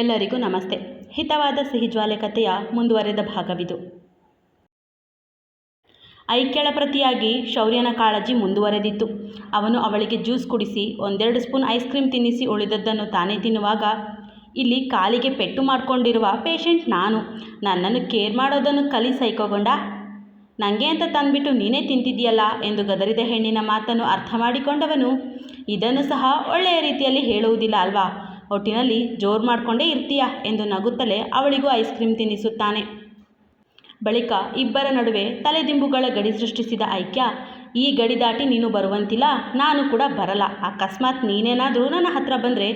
ಎಲ್ಲರಿಗೂ ನಮಸ್ತೆ. ಹಿತವಾದ ಸಿಹಿಜ್ವಾಲೆ ಕಥೆಯ ಮುಂದುವರೆದ ಭಾಗವಿದು. ಐಕ್ಯಳ ಪ್ರತಿಯಾಗಿ ಶೌರ್ಯನ ಕಾಳಜಿ ಮುಂದುವರೆದಿತ್ತು. ಅವನು ಅವಳಿಗೆ ಜ್ಯೂಸ್ ಕುಡಿಸಿ 1-2 ಸ್ಪೂನ್ ಐಸ್ ಕ್ರೀಮ್ ತಿನ್ನಿಸಿ ಉಳಿದದ್ದನ್ನು ತಾನೇ ತಿನ್ನುವಾಗ, ಇಲ್ಲಿ ಕಾಲಿಗೆ ಪೆಟ್ಟು ಮಾಡಿಕೊಂಡಿರುವ ಪೇಷಂಟ್ ನಾನು, ನನ್ನನ್ನು ಕೇರ್ ಮಾಡೋದನ್ನು ಕಲಿ ಸೈಕೋಗೊಂಡ, ನನಗೆ ಅಂತ ತಂದುಬಿಟ್ಟು ನೀನೇ ತಿಂತಿದ್ದೀಯಲ್ಲ ಎಂದು ಗದರಿದ ಹೆಣ್ಣಿನ ಮಾತನ್ನು ಅರ್ಥ ಮಾಡಿಕೊಂಡವನು, ಇದನ್ನು ಸಹ ಒಳ್ಳೆಯ ರೀತಿಯಲ್ಲಿ ಹೇಳುವುದಿಲ್ಲ ಅಲ್ವಾ, ಒಟ್ಟಿನಲ್ಲಿ ಜೋರು ಮಾಡಿಕೊಂಡೇ ಇರ್ತೀಯ ಎಂದು ನಗುತ್ತಲೇ ಅವಳಿಗೂ ಐಸ್ ಕ್ರೀಮ್ ತಿನ್ನಿಸುತ್ತಾನೆ. ಬಳಿಕ ಇಬ್ಬರ ನಡುವೆ ತಲೆದಿಂಬುಗಳ ಗಡಿ ಸೃಷ್ಟಿಸಿದ ಐಕ್ಯ, ಈ ಗಡಿ ದಾಟಿ ನೀನು ಬರುವಂತಿಲ್ಲ, ನಾನು ಕೂಡ ಬರಲ್ಲ, ಅಕಸ್ಮಾತ್ ನೀನೇನಾದರೂ ನನ್ನ ಹತ್ರ ಬಂದರೆ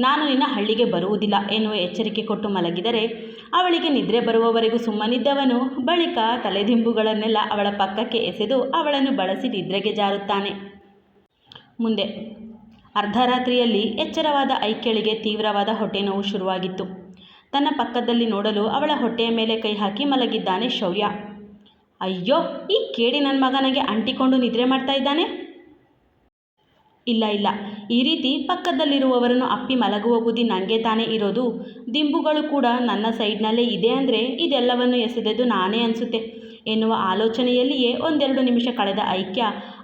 ನಾನು ನಿನ್ನ ಹಳ್ಳಿಗೆ ಬರುವುದಿಲ್ಲ ಎನ್ನುವ ಎಚ್ಚರಿಕೆ ಕೊಟ್ಟು ಮಲಗಿದರೆ, ಅವಳಿಗೆ ನಿದ್ರೆ ಬರುವವರೆಗೂ ಸುಮ್ಮನಿದ್ದವನು ಬಳಿಕ ತಲೆದಿಂಬುಗಳನ್ನೆಲ್ಲ ಅವಳ ಪಕ್ಕಕ್ಕೆ ಎಸೆದು ಅವಳನ್ನು ಬಳಸಿ ನಿದ್ರೆಗೆ ಜಾರುತ್ತಾನೆ. ಮುಂದೆ ಅರ್ಧರಾತ್ರಿಯಲ್ಲಿ ಎಚ್ಚರವಾದ ಐಕ್ಯಳಿಗೆ ತೀವ್ರವಾದ ಹೊಟ್ಟೆ ನೋವು ಶುರುವಾಗಿತ್ತು. ತನ್ನ ಪಕ್ಕದಲ್ಲಿ ನೋಡಲು ಅವಳ ಹೊಟ್ಟೆಯ ಮೇಲೆ ಕೈ ಹಾಕಿ ಮಲಗಿದ್ದಾನೆ ಶೌರ್ಯ. ಅಯ್ಯೋ, ಈ ಕೇಡಿ ನನ್ನ ಮಗನಿಗೆ ಅಂಟಿಕೊಂಡು ನಿದ್ರೆ ಮಾಡ್ತಾ ಇದ್ದಾನೆ. ಇಲ್ಲ, ಈ ರೀತಿ ಪಕ್ಕದಲ್ಲಿರುವವರನ್ನು ಅಪ್ಪಿ ಮಲಗುವ ಬುದ್ಧಿ ನನಗೆ ತಾನೇ ಇರೋದು. ದಿಂಬುಗಳು ಕೂಡ ನನ್ನ ಸೈಡ್ನಲ್ಲೇ ಇದೆ ಅಂದರೆ ಇದೆಲ್ಲವನ್ನು ಎಸೆದದ್ದು ನಾನೇ ಅನಿಸುತ್ತೆ ಎನ್ನುವ ಆಲೋಚನೆಯಲ್ಲಿಯೇ 1-2 ನಿಮಿಷ ಕಳೆದ ಐಕ್ಯ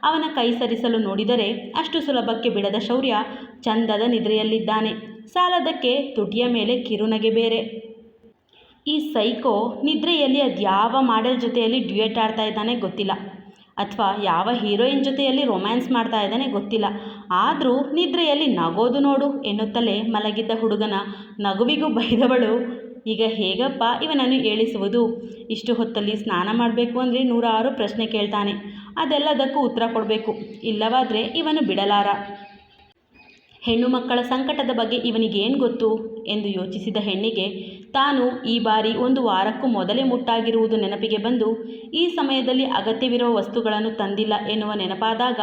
ಅವನ ಕೈ ಸರಿಸಲು ನೋಡಿದರೆ ಅಷ್ಟು ಸುಲಭಕ್ಕೆ ಬಿಡದ ಶೌರ್ಯ ಚಂದದ ನಿದ್ರೆಯಲ್ಲಿದ್ದಾನೆ. ಸಾಲದಕ್ಕೆ ತುಟಿಯ ಮೇಲೆ ಕಿರುನಗೆ ಬೇರೆ. ಈ ಸೈಕೋ ನಿದ್ರೆಯಲ್ಲಿ ಅದ್ಯಾವ ಮಾಡೆಲ್ ಜೊತೆಯಲ್ಲಿ ಡ್ಯೂಯೆಟ್ ಆಡ್ತಾ ಇದ್ದಾನೆ ಗೊತ್ತಿಲ್ಲ, ಅಥವಾ ಯಾವ ಹೀರೋಯಿನ್ ಜೊತೆಯಲ್ಲಿ ರೊಮ್ಯಾನ್ಸ್ ಮಾಡ್ತಾ ಇದ್ದಾನೆ ಗೊತ್ತಿಲ್ಲ, ಆದರೂ ನಿದ್ರೆಯಲ್ಲಿ ನಗೋದು ನೋಡು ಎನ್ನುತ್ತಲೇ ಮಲಗಿದ್ದ ಹುಡುಗನ ನಗುವಿಗೂ ಬೈದವಳು, ಈಗ ಹೇಗಪ್ಪ ಇವನನ್ನು ಏಳಿಸುವುದು, ಇಷ್ಟು ಹೊತ್ತಲ್ಲಿ ಸ್ನಾನ ಮಾಡಬೇಕು ಅಂದರೆ 100 ಪ್ರಶ್ನೆ ಕೇಳ್ತಾನೆ, ಅದೆಲ್ಲದಕ್ಕೂ ಉತ್ತರ ಕೊಡಬೇಕು, ಇಲ್ಲವಾದರೆ ಇವನು ಬಿಡಲಾರ. ಹೆಣ್ಣು ಮಕ್ಕಳ ಸಂಕಟದ ಬಗ್ಗೆ ಇವನಿಗೇನು ಗೊತ್ತು ಎಂದು ಯೋಚಿಸಿದ ಹೆಣ್ಣಿಗೆ ತಾನು ಈ ಬಾರಿ 1 ವಾರಕ್ಕೂ ಮೊದಲೇ ಮುಟ್ಟಾಗಿರುವುದು ನೆನಪಿಗೆ ಬಂದು, ಈ ಸಮಯದಲ್ಲಿ ಅಗತ್ಯವಿರುವ ವಸ್ತುಗಳನ್ನು ತಂದಿಲ್ಲ ಎನ್ನುವ ನೆನಪಾದಾಗ,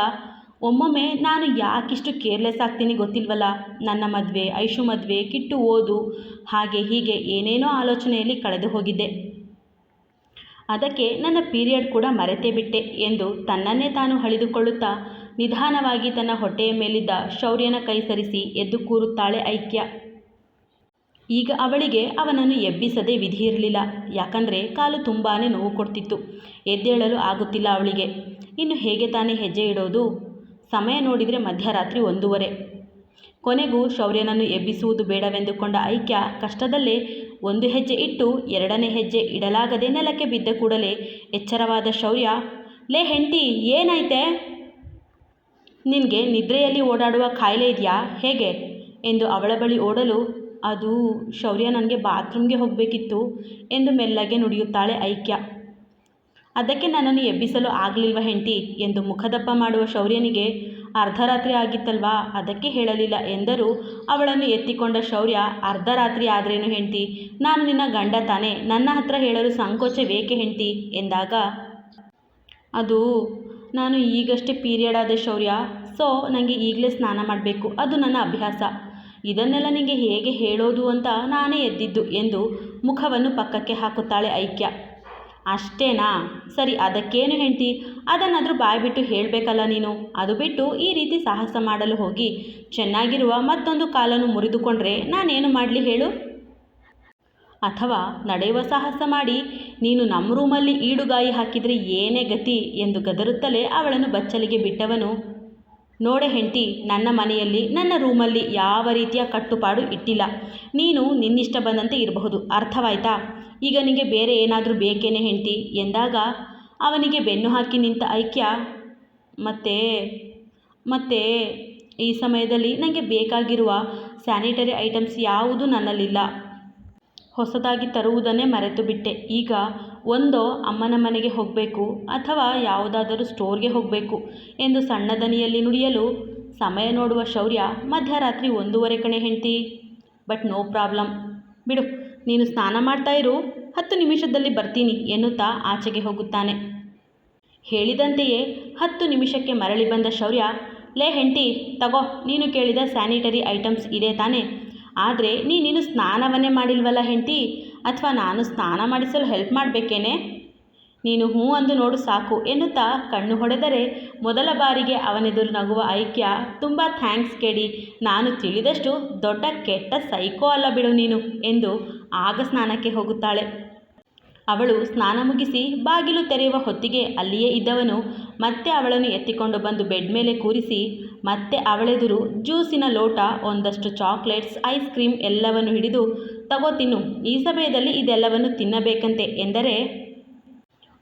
ಒಮ್ಮೊಮ್ಮೆ ನಾನು ಯಾಕಿಷ್ಟು ಕೇರ್ಲೆಸ್ ಆಗ್ತೀನಿ ಗೊತ್ತಿಲ್ವಲ್ಲ, ನನ್ನ ಮದುವೆ, ಐಶು ಮದುವೆ, ಕಿಟ್ಟು ಓದು, ಹಾಗೆ ಹೀಗೆ ಏನೇನೋ ಆಲೋಚನೆಯಲ್ಲಿ ಕಳೆದು ಹೋಗಿದ್ದೆ. ಅದಕ್ಕೆ ನನ್ನ ಪೀರಿಯಡ್ ಕೂಡ ಮರೆತೇ ಬಿಟ್ಟೆ ಎಂದು ತನ್ನನ್ನೇ ತಾನು ಹಳಿದುಕೊಳ್ಳುತ್ತಾ ನಿಧಾನವಾಗಿ ತನ್ನ ಹೊಟ್ಟೆಯ ಮೇಲಿದ್ದ ಶೌರ್ಯನ ಕೈ ಸರಿಸಿ ಎದ್ದು ಕೂರುತ್ತಾಳೆ ಐಕ್ಯ. ಈಗ ಅವಳಿಗೆ ಅವನನ್ನು ಎಬ್ಬಿಸದೆ ವಿಧಿ ಇರಲಿಲ್ಲ. ಯಾಕಂದರೆ ಕಾಲು ತುಂಬಾ ನೋವು ಕೊಡ್ತಿತ್ತು, ಎದ್ದೇಳಲು ಆಗುತ್ತಿಲ್ಲ ಅವಳಿಗೆ. ಇನ್ನು ಹೇಗೆ ತಾನೇ ಹೆಜ್ಜೆ ಇಡೋದು? ಸಮಯ ನೋಡಿದರೆ ಮಧ್ಯರಾತ್ರಿ 1:15. ಕೊನೆಗೂ ಶೌರ್ಯನನ್ನು ಎಬ್ಬಿಸುವುದು ಬೇಡವೆಂದುಕೊಂಡ ಐಕ್ಯ ಕಷ್ಟದಲ್ಲೇ 1 ಹೆಜ್ಜೆ ಇಟ್ಟು 2ನೇ ಹೆಜ್ಜೆ ಇಡಲಾಗದೆ ನೆಲಕ್ಕೆ ಬಿದ್ದ ಕೂಡಲೇ ಎಚ್ಚರವಾದ ಶೌರ್ಯ, ಲೇ ಹೆಂಡ್ತಿ, ಏನಾಯ್ತೆ? ನಿನಗೆ ನಿದ್ರೆಯಲ್ಲಿ ಓಡಾಡುವ ಕಾಯಿಲೆ ಇದೆಯಾ ಹೇಗೆ ಎಂದು ಅವಳ ಬಳಿ ಓಡಲು, ಅದು ಶೌರ್ಯ, ನನಗೆ ಬಾತ್ರೂಮ್ಗೆ ಹೋಗಬೇಕಿತ್ತು ಎಂದು ಮೆಲ್ಲಗೆ ನುಡಿಯುತ್ತಾಳೆ ಐಕ್ಯ. ಅದಕ್ಕೆ ನನ್ನನ್ನು ಎಬ್ಬಿಸಲು ಆಗಲಿಲ್ವ ಹೆಂಡ್ತಿ ಎಂದು ಮುಖದಪ್ಪ ಮಾಡುವ ಶೌರ್ಯನಿಗೆ, ಅರ್ಧರಾತ್ರಿ ಆಗಿತ್ತಲ್ವಾ ಅದಕ್ಕೆ ಹೇಳಲಿಲ್ಲ ಎಂದರೂ ಅವಳನ್ನು ಎತ್ತಿಕೊಂಡ ಶೌರ್ಯ, ಅರ್ಧರಾತ್ರಿ ಆದ್ರೇನು ಹೆಂಡ್ತಿ, ನಾನು ನಿನ್ನ ಗಂಡ ತಾನೆ, ನನ್ನ ಹತ್ರ ಹೇಳಲು ಸಂಕೋಚವೇಕೆ ಹೆಂಡ್ತಿ ಎಂದಾಗ, ಅದು ನಾನು ಈಗಷ್ಟೇ ಪೀರಿಯಡ್ ಆದ ಶೌರ್ಯ, ಸೊ ನನಗೆ ಈಗಲೇ ಸ್ನಾನ ಮಾಡಬೇಕು, ಅದು ನನ್ನ ಅಭ್ಯಾಸ, ಇದನ್ನೆಲ್ಲ ನಿನಗೆ ಹೇಗೆ ಹೇಳೋದು ಅಂತ ನಾನೇ ಎದ್ದಿದ್ದು ಎಂದು ಮುಖವನ್ನು ಪಕ್ಕಕ್ಕೆ ಹಾಕುತ್ತಾಳೆ ಐಕ್ಯ. ಅಷ್ಟೇನಾ, ಸರಿ, ಅದಕ್ಕೇನು ಹೆಂಡ್ತಿ, ಅದನ್ನಾದರೂ ಬಾಯ್ಬಿಟ್ಟು ಹೇಳಬೇಕಲ್ಲ ನೀನು, ಅದು ಬಿಟ್ಟು ಈ ರೀತಿ ಸಾಹಸ ಮಾಡಲು ಹೋಗಿ ಚೆನ್ನಾಗಿರುವ ಮತ್ತೊಂದು ಕಾಲನ್ನು ಮುರಿದುಕೊಂಡ್ರೆ ನಾನೇನು ಮಾಡಲಿ ಹೇಳು? ಅಥವಾ ನಡೆಯುವ ಸಾಹಸ ಮಾಡಿ ನೀನು ನಮ್ಮ ರೂಮಲ್ಲಿ ಈಡುಗಾಯಿ ಹಾಕಿದರೆ ಏನೇ ಗತಿ ಎಂದು ಗದರುತ್ತಲೇ ಅವಳನ್ನು ಬಚ್ಚಲಿಗೆ ಬಿಟ್ಟವನು, ನೋಡೆ ಹೆಂಡ್ತಿ, ನನ್ನ ಮನೆಯಲ್ಲಿ ನನ್ನ ರೂಮಲ್ಲಿ ಯಾವ ರೀತಿಯ ಕಟ್ಟುಪಾಡು ಇಟ್ಟಿಲ್ಲ, ನೀನು ನಿನ್ನಿಷ್ಟ ಬಂದಂತೆ ಇರಬಹುದು, ಅರ್ಥವಾಯ್ತಾ? ಈಗ ನಿನಗೆ ಬೇರೆ ಏನಾದರೂ ಬೇಕೇನೆ ಹೆಂಡ್ತಿ ಎಂದಾಗ ಅವನಿಗೆ ಬೆನ್ನು ಹಾಕಿ ನಿಂತ ಐಕ್ಯ, ಮತ್ತೆ ಈ ಸಮಯದಲ್ಲಿ ನನಗೆ ಬೇಕಾಗಿರುವ ಸ್ಯಾನಿಟರಿ ಐಟಮ್ಸ್ ಯಾವುದೂ ನನ್ನಲ್ಲಿಲ್ಲ, ಹೊಸದಾಗಿ ತರುವುದನ್ನೇ ಮರೆತು ಬಿಟ್ಟೆ, ಈಗ ಒಂದೋ ಅಮ್ಮನ ಮನೆಗೆ ಹೋಗಬೇಕು ಅಥವಾ ಯಾವುದಾದರೂ ಸ್ಟೋರ್ಗೆ ಹೋಗಬೇಕು ಎಂದು ಸಣ್ಣ ದನಿಯಲ್ಲಿ ನುಡಿಯಲು, ಸಮಯ ನೋಡುವ ಶೌರ್ಯ, ಮಧ್ಯರಾತ್ರಿ 1:15 ಕಣೆ ಹೆಂಡ್ತಿ, ಬಟ್ ನೋ ಪ್ರಾಬ್ಲಮ್, ಬಿಡು, ನೀನು ಸ್ನಾನ ಮಾಡ್ತಾ ಇರು, 10 ನಿಮಿಷದಲ್ಲಿ ಬರ್ತೀನಿ ಎನ್ನುತ್ತಾ ಆಚೆಗೆ ಹೋಗುತ್ತಾನೆ. ಹೇಳಿದಂತೆಯೇ 10 ನಿಮಿಷಕ್ಕೆ ಮರಳಿ ಬಂದ ಶೌರ್ಯ, ಲೇ ಹೆಂಡ್ತಿ, ತಗೋ, ನೀನು ಕೇಳಿದ ಸ್ಯಾನಿಟರಿ ಐಟಮ್ಸ್ ಇದೆ ತಾನೆ, ಆದರೆ ನೀನು ಸ್ನಾನವನ್ನೇ ಮಾಡಿಲ್ವಲ್ಲ ಹೆಂಡ್ತಿ, ಅಥವಾ ನಾನು ಸ್ನಾನ ಮಾಡಿಸಲು ಹೆಲ್ಪ್ ಮಾಡಬೇಕೇನೆ? ನೀನು ಹ್ಞೂ ಅಂದು ನೋಡು ಸಾಕು ಎನ್ನುತ್ತಾ ಕಣ್ಣು ಹೊಡೆದರೆ ಮೊದಲ ಬಾರಿಗೆ ಅವನೆದುರು ನಗುವ ಐಕ್ಯ ತುಂಬ ಥ್ಯಾಂಕ್ಸ್ ಕೇಳಿ, ನಾನು ತಿಳಿದಷ್ಟು ದೊಡ್ಡ ಕೆಟ್ಟ ಸೈಕೋ ಅಲ್ಲ ಬಿಡು ನೀನು ಎಂದು ಆಗ ಸ್ನಾನಕ್ಕೆ ಹೋಗುತ್ತಾಳೆ. ಅವಳು ಸ್ನಾನ ಮುಗಿಸಿ ಬಾಗಿಲು ತೆರೆಯುವ ಹೊತ್ತಿಗೆ ಅಲ್ಲಿಯೇ ಇದ್ದವನು ಮತ್ತೆ ಅವಳನ್ನು ಎತ್ತಿಕೊಂಡು ಬಂದು ಬೆಡ್ ಮೇಲೆ ಕೂರಿಸಿ ಮತ್ತೆ ಅವಳೆದುರು ಜ್ಯೂಸಿನ ಲೋಟ, ಒಂದಷ್ಟು ಚಾಕ್ಲೇಟ್ಸ್, ಐಸ್ ಕ್ರೀಮ್ ಎಲ್ಲವನ್ನು ಹಿಡಿದು ತಗೋ ತಿನ್ನು, ಈ ಸಮಯದಲ್ಲಿ ಇದೆಲ್ಲವನ್ನು ತಿನ್ನಬೇಕಂತೆ ಎಂದರೆ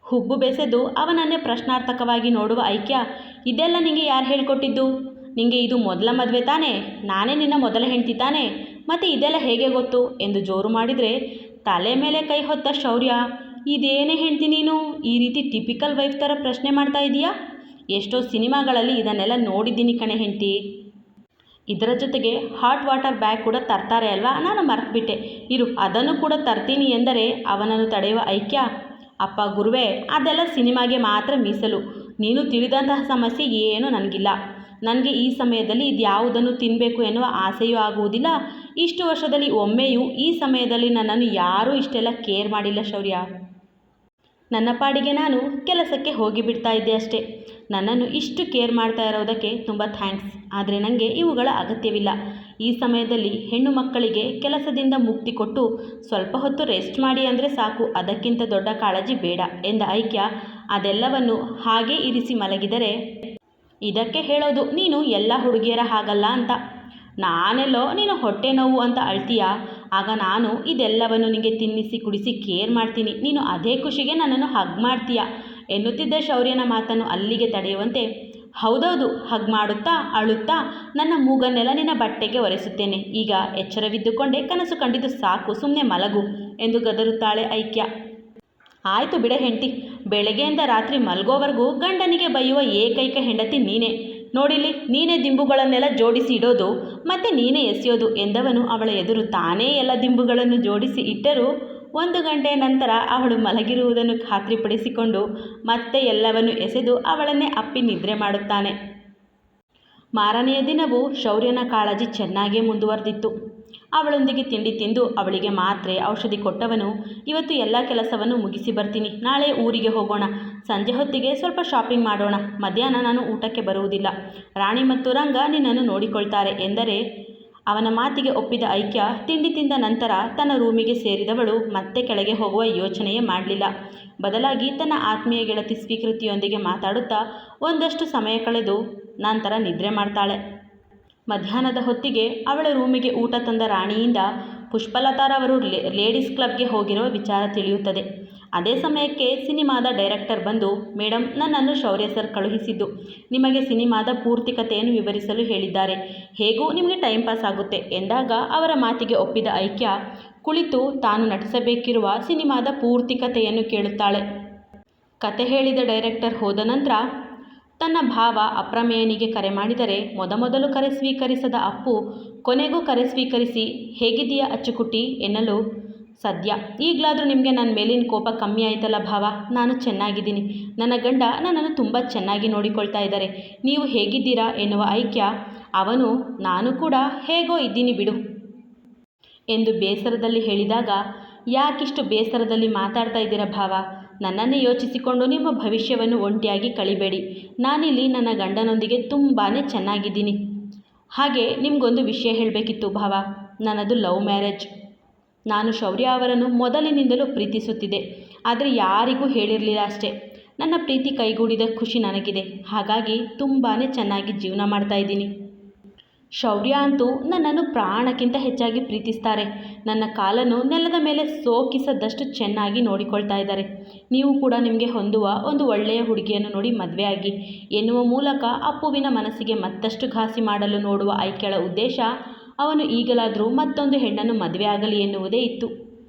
ಹುಬ್ಬು ಬೆಸೆದು ಅವನನ್ನೇ ಪ್ರಶ್ನಾರ್ಥಕವಾಗಿ ನೋಡುವ ಐಕ್ಯ, ಇದೆಲ್ಲ ನಿಂಗೆ ಯಾರು ಹೇಳ್ಕೊಟ್ಟಿದ್ದು? ನಿಂಗೆ ಇದು ಮೊದಲ ಮದುವೆ ತಾನೇ? ನಾನೇ ನಿನ್ನ ಮೊದಲ ಹೆಂಡತಿ ತಾನೇ? ಮತ್ತು ಇದೆಲ್ಲ ಹೇಗೆ ಗೊತ್ತು ಎಂದು ಜೋರು ಮಾಡಿದರೆ ತಲೆ ಮೇಲೆ ಕೈ ಹೊತ್ತ ಶೌರ್ಯ, ಇದೇನೇ ಹೆಂಡ್ತಿ ನೀನು ಈ ರೀತಿ ಟಿಪಿಕಲ್ ವೈಫ್ ಥರ ಪ್ರಶ್ನೆ ಮಾಡ್ತಾ ಇದೀಯಾ? ಎಷ್ಟೋ ಸಿನಿಮಾಗಳಲ್ಲಿ ಇದನ್ನೆಲ್ಲ ನೋಡಿದ್ದೀನಿ ಕಣೆ ಹೆಂಡ್ತಿ. ಇದರ ಜೊತೆಗೆ ಹಾಟ್ ವಾಟರ್ ಬ್ಯಾಗ್ ಕೂಡ ತರ್ತಾರೆ ಅಲ್ವಾ, ನಾನು ಮರೆತುಬಿಟ್ಟೆ, ಇರು ಅದನ್ನು ಕೂಡ ತರ್ತೀನಿ ಎಂದರೆ ಅವನನ್ನು ತಡೆಯುವ ಐಕ್ಯ, ಅಪ್ಪ ಗುರುವೇ, ಅದೆಲ್ಲ ಸಿನಿಮಾಗೆ ಮಾತ್ರ ಮೀಸಲು. ನೀನು ತಿಳಿದಂತಹ ಸಮಸ್ಯೆ ಏನೂ ನನಗಿಲ್ಲ. ನನಗೆ ಈ ಸಮಯದಲ್ಲಿ ಇದ್ಯಾವುದನ್ನು ತಿನ್ನಬೇಕು ಎನ್ನುವ ಆಸೆಯೂ ಆಗುವುದಿಲ್ಲ. ಇಷ್ಟು ವರ್ಷದಲ್ಲಿ ಒಮ್ಮೆಯೂ ಈ ಸಮಯದಲ್ಲಿ ನನ್ನನ್ನು ಯಾರೂ ಇಷ್ಟೆಲ್ಲ ಕೇರ್ ಮಾಡಿಲ್ಲ ಶೌರ್ಯ. ನನ್ನ ಪಾಡಿಗೆ ನಾನು ಕೆಲಸಕ್ಕೆ ಹೋಗಿಬಿಡ್ತಾ ಇದ್ದೆ ಅಷ್ಟೇ. ನನ್ನನ್ನು ಇಷ್ಟು ಕೇರ್ ಮಾಡ್ತಾ ಇರೋದಕ್ಕೆ ತುಂಬ ಥ್ಯಾಂಕ್ಸ್. ಆದರೆ ನನಗೆ ಇವುಗಳ ಅಗತ್ಯವಿಲ್ಲ. ಈ ಸಮಯದಲ್ಲಿ ಹೆಣ್ಣು ಮಕ್ಕಳಿಗೆ ಕೆಲಸದಿಂದ ಮುಕ್ತಿ ಕೊಟ್ಟು ಸ್ವಲ್ಪ ಹೊತ್ತು ರೆಸ್ಟ್ ಮಾಡಿ ಅಂದರೆ ಸಾಕು, ಅದಕ್ಕಿಂತ ದೊಡ್ಡ ಕಾಳಜಿ ಬೇಡ ಎಂದ ಐಕ್ಯ ಅದೆಲ್ಲವನ್ನು ಹಾಗೇ ಇರಿಸಿ ಮಲಗಿದರೆ, ಇದಕ್ಕೆ ಹೇಳೋದು ನೀನು ಎಲ್ಲ ಹುಡುಗಿಯರ ಹಾಗಲ್ಲ ಅಂತ. ನಾನೆಲ್ಲೋ ನೀನು ಹೊಟ್ಟೆ ನೋವು ಅಂತ ಅಳ್ತೀಯ, ಆಗ ನಾನು ಇದೆಲ್ಲವನ್ನು ನಿನಗೆ ತಿನ್ನಿಸಿ ಕುಡಿಸಿ ಕೇರ್ ಮಾಡ್ತೀನಿ, ನೀನು ಅದೇ ಖುಷಿಗೆ ನನ್ನನ್ನು ಹಗ್ ಮಾಡ್ತೀಯ ಎನ್ನುತ್ತಿದ್ದ ಶೌರ್ಯನ ಮಾತನ್ನು ಅಲ್ಲಿಗೆ ತಡೆಯುವಂತೆ, ಹೌದೌದು, ಹಗ್ ಮಾಡುತ್ತಾ ಅಳುತ್ತಾ ನನ್ನ ಮೂಗನ್ನೆಲ್ಲ ನಿನ್ನ ಬಟ್ಟೆಗೆ ಒರೆಸುತ್ತೇನೆ. ಈಗ ಎಚ್ಚರವಿದ್ದುಕೊಂಡೇ ಕನಸು ಕಂಡಿದ್ದು ಸಾಕು, ಸುಮ್ಮನೆ ಮಲಗು ಎಂದು ಗದರುತ್ತಾಳೆ ಐಕ್ಯ. ಆಯಿತು ಬಿಡೆ ಹೆಂಡತಿ, ಬೆಳಗ್ಗೆಯಿಂದ ರಾತ್ರಿ ಮಲಗೋವರೆಗೂ ಗಂಡನಿಗೆ ಬೈಯುವ ಏಕೈಕ ಹೆಂಡತಿ ನೀನೇ. ನೋಡಿಲಿ, ನೀನೇ ದಿಂಬುಗಳನ್ನೆಲ್ಲ ಜೋಡಿಸಿ ಇಡೋದು ಮತ್ತು ನೀನೇ ಎಸೆಯೋದು ಎಂದವನು ಅವಳ ಎದುರು ತಾನೇ ಎಲ್ಲ ದಿಂಬುಗಳನ್ನು ಜೋಡಿಸಿ ಇಟ್ಟರೂ 1 ಗಂಟೆಯ ನಂತರ ಅವಳು ಮಲಗಿರುವುದನ್ನು ಖಾತ್ರಿಪಡಿಸಿಕೊಂಡು ಮತ್ತೆ ಎಲ್ಲವನ್ನು ಎಸೆದು ಅವಳನ್ನೇ ಅಪ್ಪಿ ನಿದ್ರೆ ಮಾಡುತ್ತಾನೆ. ಮಾರನೆಯ ದಿನವೂ ಶೌರ್ಯನ ಕಾಳಜಿ ಚೆನ್ನಾಗೇ ಮುಂದುವರೆದಿತ್ತು. ಅವಳೊಂದಿಗೆ ತಿಂಡಿ ತಿಂದು ಅವಳಿಗೆ ಮಾತ್ರೆ ಔಷಧಿ ಕೊಟ್ಟವನು, ಇವತ್ತು ಎಲ್ಲ ಕೆಲಸವನ್ನು ಮುಗಿಸಿ ಬರ್ತೀನಿ, ನಾಳೆ ಊರಿಗೆ ಹೋಗೋಣ, ಸಂಜೆ ಹೊತ್ತಿಗೆ ಸ್ವಲ್ಪ ಶಾಪಿಂಗ್ ಮಾಡೋಣ, ಮಧ್ಯಾಹ್ನ ನಾನು ಊಟಕ್ಕೆ ಬರುವುದಿಲ್ಲ, ರಾಣಿ ಮತ್ತು ರಂಗ ನಿನ್ನನ್ನು ನೋಡಿಕೊಳ್ತಾರೆ ಎಂದರೆ ಅವನ ಮಾತಿಗೆ ಒಪ್ಪಿದ ಐಕ್ಯ ತಿಂಡಿ ತಿಂದ ನಂತರ ತನ್ನ ರೂಮಿಗೆ ಸೇರಿದವಳು ಮತ್ತೆ ಕೆಳಗೆ ಹೋಗುವ ಯೋಚನೆಯೇ ಮಾಡಲಿಲ್ಲ. ಬದಲಾಗಿ ತನ್ನ ಆತ್ಮೀಯ ಗೆಳತಿ ಸ್ವೀಕೃತಿಯೊಂದಿಗೆ ಮಾತಾಡುತ್ತಾ ಒಂದಷ್ಟು ಸಮಯ ಕಳೆದು ನಂತರ ನಿದ್ರೆ ಮಾಡ್ತಾಳೆ. ಮಧ್ಯಾಹ್ನದ ಹೊತ್ತಿಗೆ ಅವಳ ರೂಮಿಗೆ ಊಟ ತಂದ ರಾಣಿಯಿಂದ ಪುಷ್ಪಲತಾರವರು ಲೇಡೀಸ್ ಕ್ಲಬ್ಗೆ ಹೋಗಿರುವ ವಿಚಾರ ತಿಳಿಯುತ್ತದೆ. ಅದೇ ಸಮಯಕ್ಕೆ ಸಿನಿಮಾದ ಡೈರೆಕ್ಟರ್ ಬಂದು, ಮೇಡಮ್, ನನ್ನನ್ನು ಶೌರ್ಯ ಸರ್ ಕಳುಹಿಸಿದ್ದು ನಿಮಗೆ ಸಿನಿಮಾದ ಪೂರ್ತಿ ಕಥೆಯನ್ನು ವಿವರಿಸಲು ಹೇಳಿದ್ದಾರೆ, ಹೇಗೂ ನಿಮಗೆ ಟೈಮ್ ಪಾಸ್ ಆಗುತ್ತೆ ಎಂದಾಗ ಅವರ ಮಾತಿಗೆ ಒಪ್ಪಿದ ಐಕ್ಯ ಕುಳಿತು ತಾನು ನಟಿಸಬೇಕಿರುವ ಸಿನಿಮಾದ ಪೂರ್ತಿ ಕಥೆಯನ್ನು ಕೇಳುತ್ತಾಳೆ. ಕತೆ ಹೇಳಿದ ಡೈರೆಕ್ಟರ್ ಹೋದ ನಂತರ ತನ್ನ ಭಾವ ಅಪ್ರಮೇಯನಿಗೆ ಕರೆ ಮಾಡಿದರೆ ಮೊದಮೊದಲು ಕರೆ ಸ್ವೀಕರಿಸದ ಅಪ್ಪು ಕೊನೆಗೂ ಕರೆ ಸ್ವೀಕರಿಸಿ, ಹೇಗಿದೆಯಾ ಅಚ್ಚುಕುಟ್ಟಿ ಎನ್ನಲು, ಸದ್ಯ ಈಗಲಾದರೂ ನಿಮಗೆ ನನ್ನ ಮೇಲಿನ ಕೋಪ ಕಮ್ಮಿ ಆಯ್ತಲ್ಲ ಭಾವ, ನಾನು ಚೆನ್ನಾಗಿದ್ದೀನಿ, ನನ್ನ ಗಂಡ ನನ್ನನ್ನು ತುಂಬ ಚೆನ್ನಾಗಿ ನೋಡಿಕೊಳ್ತಾ ಇದ್ದಾರೆ, ನೀವು ಹೇಗಿದ್ದೀರಾ ಎನ್ನುವ ಐಕ್ಯ ಅವನು, ನಾನು ಕೂಡ ಹೇಗೋ ಇದ್ದೀನಿ ಬಿಡು ಎಂದು ಬೇಸರದಲ್ಲಿ ಹೇಳಿದಾಗ, ಯಾಕಿಷ್ಟು ಬೇಸರದಲ್ಲಿ ಮಾತಾಡ್ತಾ ಇದ್ದೀರಾ ಭಾವ, ನನ್ನನ್ನೇ ಯೋಚಿಸಿಕೊಂಡು ನಿಮ್ಮ ಭವಿಷ್ಯವನ್ನು ಒಂಟಿಯಾಗಿ ಕಳಿಬೇಡಿ, ನಾನಿಲ್ಲಿ ನನ್ನ ಗಂಡನೊಂದಿಗೆ ತುಂಬಾ ಚೆನ್ನಾಗಿದ್ದೀನಿ. ಹಾಗೆ ನಿಮಗೊಂದು ವಿಷಯ ಹೇಳಬೇಕಿತ್ತು ಭಾವ, ನನ್ನದು ಲವ್ ಮ್ಯಾರೇಜ್. ನಾನು ಶೌರ್ಯ ಅವರನ್ನು ಮೊದಲಿನಿಂದಲೂ ಪ್ರೀತಿಸುತ್ತಿದ್ದೆ, ಆದರೆ ಯಾರಿಗೂ ಹೇಳಿರಲಿಲ್ಲ ಅಷ್ಟೇ. ನನ್ನ ಪ್ರೀತಿ ಕೈಗೂಡಿದ ಖುಷಿ ನನಗಿದೆ, ಹಾಗಾಗಿ ತುಂಬಾ ಚೆನ್ನಾಗಿ ಜೀವನ ಮಾಡ್ತಾ ಇದ್ದೀನಿ. ಶೌರ್ಯ ಅಂತೂ ನನ್ನನ್ನು ಪ್ರಾಣಕ್ಕಿಂತ ಹೆಚ್ಚಾಗಿ ಪ್ರೀತಿಸ್ತಾರೆ, ನನ್ನ ಕಾಲನ್ನು ನೆಲದ ಮೇಲೆ ಸೋಕಿಸದಷ್ಟು ಚೆನ್ನಾಗಿ ನೋಡಿಕೊಳ್ತಾ ಇದ್ದಾರೆ. ನೀವು ಕೂಡ ನಿಮಗೆ ಹೊಂದುವ ಒಂದು ಒಳ್ಳೆಯ ಹುಡುಗಿಯನ್ನು ನೋಡಿ ಮದುವೆ ಆಗಿ ಎನ್ನುವ ಮೂಲಕ ಅಪ್ಪುವಿನ ಮನಸ್ಸಿಗೆ ಮತ್ತಷ್ಟು ಘಾಸಿ ಮಾಡಲು ನೋಡುವ ಐಕ್ಯಳ ಉದ್ದೇಶ ಅವನು ಈಗಲಾದರೂ ಮತ್ತೊಂದು ಹೆಣ್ಣನ್ನು ಮದುವೆ ಆಗಲಿ ಎನ್ನುವುದೇ ಇತ್ತು.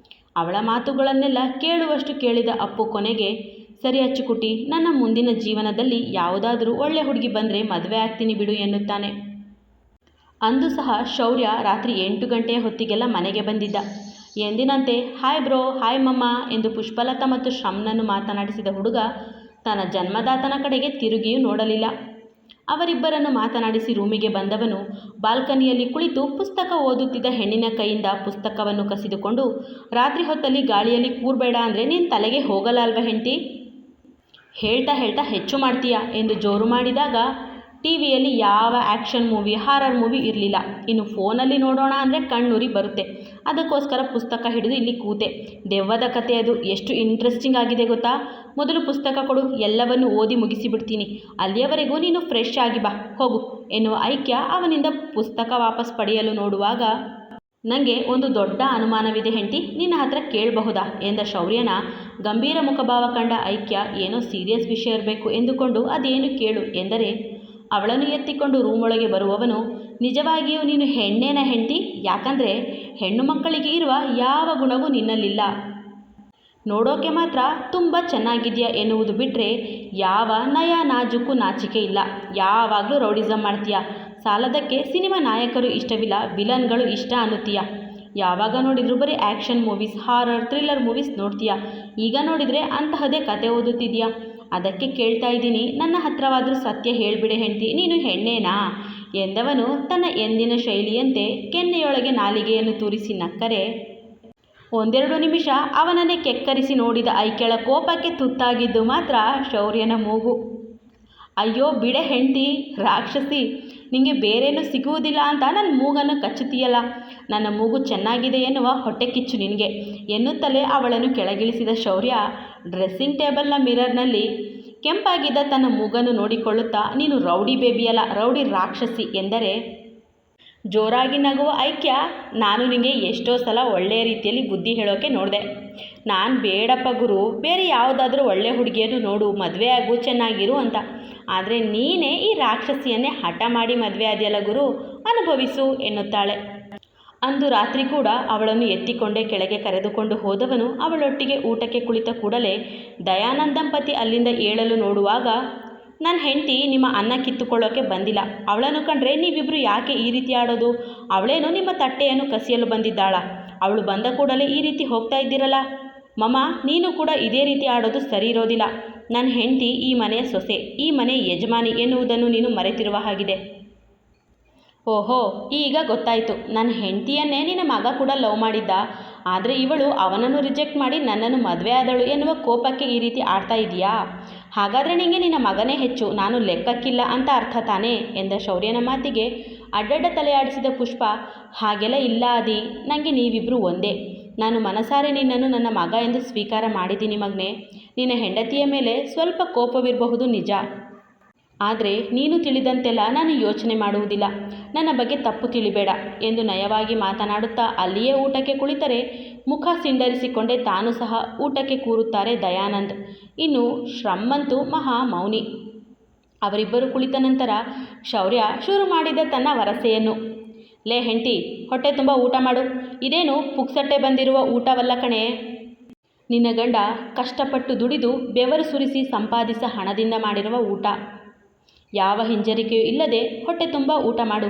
ಅವಳ ಮಾತುಗಳನ್ನೆಲ್ಲ ಕೇಳುವಷ್ಟು ಕೇಳಿದ ಅಪ್ಪು ಕೊನೆಗೆ, ಸರಿ ಅಚ್ಚುಕುಟ್ಟಿ, ನನ್ನ ಮುಂದಿನ ಜೀವನದಲ್ಲಿ ಯಾವುದಾದ್ರೂ ಒಳ್ಳೆ ಹುಡುಗಿ ಬಂದರೆ ಮದುವೆ ಆಗ್ತೀನಿ ಬಿಡು ಎನ್ನುತ್ತಾನೆ. ಅಂದು ಸಹ ಶೌರ್ಯ ರಾತ್ರಿ 8 ಗಂಟೆಯ ಹೊತ್ತಿಗೆಲ್ಲ ಮನೆಗೆ ಬಂದಿದ್ದ. ಎಂದಿನಂತೆ ಹಾಯ್ ಬ್ರೋ, ಹಾಯ್ ಮಮ್ಮ ಎಂದು ಪುಷ್ಪಲತಾ ಮತ್ತು ಶ್ರಮ್ನನ್ನು ಮಾತನಾಡಿಸಿದ ಹುಡುಗ ತನ್ನ ಜನ್ಮದಾತನ ಕಡೆಗೆ ತಿರುಗಿಯೂ ನೋಡಲಿಲ್ಲ. ಅವರಿಬ್ಬರನ್ನು ಮಾತನಾಡಿಸಿ ರೂಮಿಗೆ ಬಂದವನು ಬಾಲ್ಕನಿಯಲ್ಲಿ ಕುಳಿತು ಪುಸ್ತಕ ಓದುತ್ತಿದ್ದ ಹೆಣ್ಣಿನ ಕೈಯಿಂದ ಪುಸ್ತಕವನ್ನು ಕಸಿದುಕೊಂಡು, ರಾತ್ರಿ ಹೊತ್ತಲ್ಲಿ ಗಾಳಿಯಲ್ಲಿ ಕೂರಬೇಡ ಅಂದರೆ ನೀನು ತಲೆಗೆ ಹೋಗಲ್ಲ ಅಲ್ವ ಹೆಂಡತಿ ಹೇಳ್ತಾ ಹೇಳ್ತಾ ಹೆಚ್ಚು ಮಾಡ್ತೀಯಾ ಎಂದು ಜೋರು ಮಾಡಿದಾಗ ಟಿವಿಯಲ್ಲಿ ಯಾವ ಆ್ಯಕ್ಷನ್ ಮೂವಿ ಹಾರರ್ ಮೂವಿ ಇರಲಿಲ್ಲ. ಇನ್ನು ಫೋನಲ್ಲಿ ನೋಡೋಣ ಅಂದರೆ ಕಣ್ಣುರಿ ಬರುತ್ತೆ. ಅದಕ್ಕೋಸ್ಕರ ಪುಸ್ತಕ ಹಿಡಿದು ಇಲ್ಲಿ ಕೂತೆ. ದೆವ್ವದ ಕತೆ ಅದು ಎಷ್ಟು ಇಂಟ್ರೆಸ್ಟಿಂಗ್ ಆಗಿದೆ ಗೊತ್ತಾ. ಮೊದಲು ಪುಸ್ತಕ ಕೊಡು, ಎಲ್ಲವನ್ನು ಓದಿ ಮುಗಿಸಿಬಿಡ್ತೀನಿ. ಅಲ್ಲಿಯವರೆಗೂ ನೀನು ಫ್ರೆಶ್ ಆಗಿ ಬಾ, ಹೋಗು ಎನ್ನುವ ಐಕ್ಯ ಅವನಿಂದ ಪುಸ್ತಕ ವಾಪಸ್ ಪಡೆಯಲು ನೋಡುವಾಗ, ನನಗೆ ಒಂದು ದೊಡ್ಡ ಅನುಮಾನವಿದೆ ಹೆಂಡತಿ, ನಿನ್ನ ಹತ್ರ ಕೇಳಬಹುದಾ ಎಂದ ಶೌರ್ಯನ ಗಂಭೀರ ಮುಖಭಾವ ಕಂಡ ಐಕ್ಯ ಏನೋ ಸೀರಿಯಸ್ ವಿಷಯ ಇರಬೇಕು ಎಂದುಕೊಂಡು ಅದೇನು ಕೇಳು ಎಂದರೆ, ಅವಳನ್ನು ಎತ್ತಿಕೊಂಡು ರೂಮೊಳಗೆ ಬರುವವನು, ನಿಜವಾಗಿಯೂ ನೀನು ಹೆಣ್ಣೇನ ಹೆಂಡತಿ? ಯಾಕಂದರೆ ಹೆಣ್ಣು ಮಕ್ಕಳಿಗೆ ಇರುವ ಯಾವ ಗುಣವೂ ನಿನ್ನಲ್ಲಿಲ್ಲ. ನೋಡೋಕೆ ಮಾತ್ರ ತುಂಬ ಚೆನ್ನಾಗಿದೆಯಾ ಎನ್ನುವುದು ಬಿಟ್ಟರೆ ಯಾವ ನಯ ನಾಜೂಕು ನಾಚಿಕೆ ಇಲ್ಲ. ಯಾವಾಗಲೂ ರೌಡಿಸಮ್ ಮಾಡ್ತೀಯ. ಸಾಲದಕ್ಕೆ ಸಿನಿಮಾ ನಾಯಕರು ಇಷ್ಟವಿಲ್ಲ, ವಿಲನ್ಗಳು ಇಷ್ಟ ಅನ್ನುತ್ತೀಯ. ಯಾವಾಗ ನೋಡಿದರೂ ಬರೀ action movies, horror, thriller movies ನೋಡ್ತೀಯ. ಈಗ ನೋಡಿದರೆ ಅಂತಹದೇ ಕತೆ ಓದುತ್ತಿದ್ದೀಯಾ. ಅದಕ್ಕೆ ಕೇಳ್ತಾ ಇದ್ದೀನಿ, ನನ್ನ ಹತ್ರವಾದರೂ ಸತ್ಯ ಹೇಳಿಬಿಡೆ ಹೆಂಡತಿ, ನೀನು ಹೆಣ್ಣೇನಾ ಎಂದವನು ತನ್ನ ಎಂದಿನ ಶೈಲಿಯಂತೆ ಕೆನ್ನೆಯೊಳಗೆ ನಾಲಿಗೆಯನ್ನು ತೂರಿಸಿ ನಕ್ಕರೆ, ಒಂದೆರಡು ನಿಮಿಷ ಅವನನ್ನೇ ಕೆಕ್ಕರಿಸಿ ನೋಡಿದ ಐಕ್ಯಳ ಕೋಪಕ್ಕೆ ತುತ್ತಾಗಿದ್ದು ಮಾತ್ರ ಶೌರ್ಯನ ಮೂಗು. ಅಯ್ಯೋ ಬಿಡೆ ಹೆಂಡತಿ, ರಾಕ್ಷಸಿ, ನಿಮಗೆ ಬೇರೇನು ಸಿಗುವುದಿಲ್ಲ ಅಂತ ನನ್ನ ಮೂಗನ್ನು ಕಚ್ಚುತ್ತೀಯಲ್ಲ. ನನ್ನ ಮೂಗು ಚೆನ್ನಾಗಿದೆ ಎನ್ನುವ ಹೊಟ್ಟೆ ಕಿಚ್ಚು ನಿನಗೆ ಎನ್ನುತ್ತಲೇ ಅವಳನ್ನು ಕೆಳಗಿಳಿಸಿದ ಶೌರ್ಯ ಡ್ರೆಸ್ಸಿಂಗ್ ಟೇಬಲ್ನ ಮಿರರ್ನಲ್ಲಿ ಕೆಂಪಾಗಿದ್ದ ತನ್ನ ಮೂಗನ್ನು ನೋಡಿಕೊಳ್ಳುತ್ತಾ, ನೀನು ರೌಡಿ ಬೇಬಿಯಲ್ಲ, ರೌಡಿ ರಾಕ್ಷಸಿ ಎಂದರೆ, ಜೋರಾಗಿ ನಗುವ ಐಕ್ಯ, ನಾನು ನಿನಗೆ ಎಷ್ಟೋ ಸಲ ಒಳ್ಳೆಯ ರೀತಿಯಲ್ಲಿ ಬುದ್ಧಿ ಹೇಳೋಕೆ ನೋಡಿದೆ. ನಾನು ಬೇಡಪ್ಪ ಗುರು, ಬೇರೆ ಯಾವುದಾದ್ರೂ ಒಳ್ಳೆಯ ಹುಡುಗಿಯನ್ನು ನೋಡು, ಮದುವೆ ಆಗು, ಚೆನ್ನಾಗಿರು ಅಂತ. ಆದರೆ ನೀನೇ ಈ ರಾಕ್ಷಸಿಯನ್ನೇ ಹಠ ಮಾಡಿ ಮದುವೆ ಆದೆಯಲ್ಲ ಗುರು, ಅನುಭವಿಸು ಎನ್ನುತ್ತಾಳೆ. ಅಂದು ರಾತ್ರಿ ಕೂಡ ಅವಳನ್ನು ಎತ್ತಿಕೊಂಡೇ ಕೆಳಗೆ ಕರೆದುಕೊಂಡು ಹೋದವನು ಅವಳೊಟ್ಟಿಗೆ ಊಟಕ್ಕೆ ಕುಳಿತ ಕೂಡಲೇ ದಯಾನಂದ್ ದಂಪತಿ ಅಲ್ಲಿಂದ ಏಳಲು ನೋಡುವಾಗ, ನನ್ನ ಹೆಂಡತಿ ನಿಮ್ಮ ಅನ್ನ ಕಿತ್ತುಕೊಳ್ಳೋಕೆ ಬಂದಿಲ್ಲ. ಅವಳನ್ನು ಕಂಡ್ರೆ ನೀವಿಬ್ಬರು ಯಾಕೆ ಈ ರೀತಿ ಆಡೋದು? ಅವಳೇನು ನಿಮ್ಮ ತಟ್ಟೆಯನ್ನು ಕಸಿಯಲು ಬಂದಿದ್ದಾಳ? ಅವಳು ಬಂದ ಕೂಡಲೇ ಈ ರೀತಿ ಹೋಗ್ತಾ ಇದ್ದೀರಲ್ಲ. ಮಮ್ಮ, ನೀನು ಕೂಡ ಇದೇ ರೀತಿ ಆಡೋದು ಸರಿ ಇರೋದಿಲ್ಲ. ನನ್ನ ಹೆಂಡತಿ ಈ ಮನೆಯ ಸೊಸೆ, ಈ ಮನೆಯ ಯಜಮಾನಿ ಎನ್ನುವುದನ್ನು ನೀನು ಮರೆತಿರುವ ಹಾಗಿದೆ. ಓಹೋ, ಈಗ ಗೊತ್ತಾಯಿತು. ನನ್ನ ಹೆಂಡತಿಯನ್ನೇ ನಿನ್ನ ಮಗ ಕೂಡ ಲವ್ ಮಾಡಿದ್ದ. ಆದರೆ ಇವಳು ಅವನನ್ನು ರಿಜೆಕ್ಟ್ ಮಾಡಿ ನನ್ನನ್ನು ಮದುವೆ ಆದಳು ಎನ್ನುವ ಕೋಪಕ್ಕೆ ಈ ರೀತಿ ಆಡ್ತಾ ಇದೆಯಾ? ಹಾಗಾದರೆ ನಿನಗೆ ನಿನ್ನ ಮಗನೇ ಹೆಚ್ಚು, ನಾನು ಲೆಕ್ಕಕ್ಕಿಲ್ಲ ಅಂತ ಅರ್ಥ ತಾನೇ ಎಂದ ಶೌರ್ಯನ ಮಾತಿಗೆ ಅಡ್ಡಡ್ಡ ತಲೆಯಾಡಿಸಿದ ಪುಷ್ಪ, ಹಾಗೆಲ್ಲ ಇಲ್ಲ ಅದಿ, ನನಗೆ ನೀವಿಬ್ಬರು ಒಂದೇ. ನಾನು ಮನಸಾರೆ ನಿನ್ನನ್ನು ನನ್ನ ಮಗ ಎಂದು ಸ್ವೀಕಾರ ಮಾಡಿದ್ದೀನಿ ಮಗನೇ. ನಿನ್ನ ಹೆಂಡತಿಯ ಮೇಲೆ ಸ್ವಲ್ಪ ಕೋಪವಿರಬಹುದು ನಿಜ, ಆದರೆ ನೀನು ತಿಳಿದಂತೆಲ್ಲ ನಾನು ಯೋಚನೆ ಮಾಡುವುದಿಲ್ಲ. ನನ್ನ ಬಗ್ಗೆ ತಪ್ಪು ತಿಳಿಬೇಡ ಎಂದು ನಯವಾಗಿ ಮಾತನಾಡುತ್ತಾ ಅಲ್ಲಿಯೇ ಊಟಕ್ಕೆ ಕುಳಿತರೆ ಮುಖ ಸಿಂಡರಿಸಿಕೊಂಡೇ ತಾನು ಸಹ ಊಟಕ್ಕೆ ಕೂರುತ್ತಾರೆ ದಯಾನಂದ್. ಇನ್ನು ಶ್ರಮ್ಮಂತೂ ಮಹಾ ಮೌನಿ. ಅವರಿಬ್ಬರು ಕುಳಿತ ನಂತರ ಶೌರ್ಯ ಶುರು ಮಾಡಿದ ತನ್ನ ವರಸೆಯನ್ನು, ಲೇ ಹೆಂಡತಿ, ಹೊಟ್ಟೆ ತುಂಬ ಊಟ ಮಾಡು. ಇದೇನು ಪುಕ್ಸಟ್ಟೆ ಬಂದಿರುವ ಊಟವಲ್ಲ ಕಣೆ. ನಿನ್ನ ಗಂಡ ಕಷ್ಟಪಟ್ಟು ದುಡಿದು ಬೆವರು ಸುರಿಸಿ ಸಂಪಾದಿಸ ಹಣದಿಂದ ಮಾಡಿರುವ ಊಟ. ಯಾವ ಹಿಂಜರಿಕೆಯೂ ಇಲ್ಲದೆ ಹೊಟ್ಟೆ ತುಂಬ ಊಟ ಮಾಡು.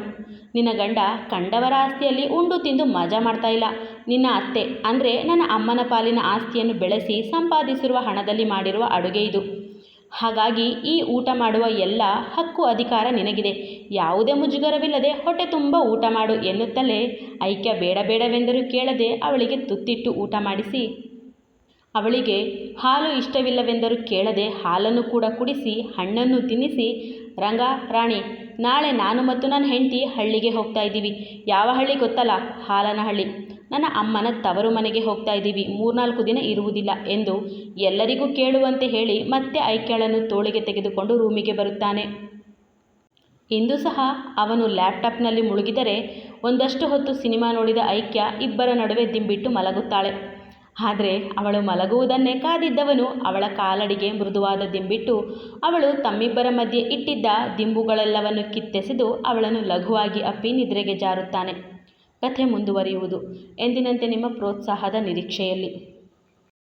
ನಿನ್ನ ಗಂಡ ಕಂಡವರ ಆಸ್ತಿಯಲ್ಲಿ ಉಂಡು ತಿಂದು ಮಜಾ ಮಾಡ್ತಾ ಇಲ್ಲ. ನಿನ್ನ ಅತ್ತೆ ಅಂದರೆ ನನ್ನ ಅಮ್ಮನ ಪಾಲಿನ ಆಸ್ತಿಯನ್ನು ಬೆಳೆಸಿ ಸಂಪಾದಿಸಿರುವ ಹಣದಲ್ಲಿ ಮಾಡಿರುವ ಅಡುಗೆ ಇದು. ಹಾಗಾಗಿ ಈ ಊಟ ಮಾಡುವ ಎಲ್ಲ ಹಕ್ಕು ಅಧಿಕಾರ ನಿನಗಿದೆ. ಯಾವುದೇ ಮುಜುಗರವಿಲ್ಲದೆ ಹೊಟ್ಟೆ ತುಂಬ ಊಟ ಮಾಡು ಎನ್ನುತ್ತಲೇ ಐಕ್ಯ ಬೇಡ ಬೇಡವೆಂದರೂ ಕೇಳದೆ ಅವಳಿಗೆ ತುತ್ತಿಟ್ಟು ಊಟ ಮಾಡಿಸಿ, ಅವಳಿಗೆ ಹಾಲು ಇಷ್ಟವಿಲ್ಲವೆಂದರೂ ಕೇಳದೆ ಹಾಲನ್ನು ಕೂಡ ಕುಡಿಸಿ ಹಣ್ಣನ್ನು ತಿನ್ನಿಸಿ, ರಂಗ, ರಾಣಿ, ನಾಳೆ ನಾನು ಮತ್ತು ನನ್ನ ಹೆಂಡತಿ ಹಳ್ಳಿಗೆ ಹೋಗ್ತಾ ಇದ್ದೀವಿ. ಯಾವ ಹಳ್ಳಿ ಗೊತ್ತಲ್ಲ? ಹಾಲನಹಳ್ಳಿ. ನನ್ನ ಅಮ್ಮನ ತವರು ಮನೆಗೆ ಹೋಗ್ತಾ ಇದ್ದೀವಿ. 3-4 ದಿನ ಇರುವುದಿಲ್ಲ ಎಂದು ಎಲ್ಲರಿಗೂ ಕೇಳುವಂತೆ ಹೇಳಿ ಮತ್ತೆ ಐಕ್ಯಳನ್ನು ತೋಳಿಗೆ ತೆಗೆದುಕೊಂಡು ರೂಮಿಗೆ ಬರುತ್ತಾನೆ. ಇಂದು ಸಹ ಅವನು ಲ್ಯಾಪ್ಟಾಪ್ನಲ್ಲಿ ಮುಳುಗಿದರೆ ಒಂದಷ್ಟು ಹೊತ್ತು ಸಿನಿಮಾ ನೋಡಿದ ಐಕ್ಯ ಇಬ್ಬರ ನಡುವೆ ದಿಂಬಿಟ್ಟು ಮಲಗುತ್ತಾಳೆ. ಆದರೆ ಅವಳು ಮಲಗುವುದನ್ನೇ ಕಾದಿದ್ದವನು ಅವಳ ಕಾಲಡಿಗೆ ಮೃದುವಾದ ದಿಂಬಿಟ್ಟು ಅವಳು ತಮ್ಮಿಬ್ಬರ ಮಧ್ಯೆ ಇಟ್ಟಿದ್ದ ದಿಂಬುಗಳೆಲ್ಲವನ್ನು ಕಿತ್ತೆಸೆದು ಅವಳನ್ನು ಲಘುವಾಗಿ ಅಪ್ಪಿ ನಿದ್ರೆಗೆ ಜಾರುತ್ತಾನೆ. ಕಥೆ ಮುಂದುವರಿಯುವುದು. ಎಂದಿನಂತೆ ನಿಮ್ಮ ಪ್ರೋತ್ಸಾಹದ ನಿರೀಕ್ಷೆಯಲ್ಲಿ.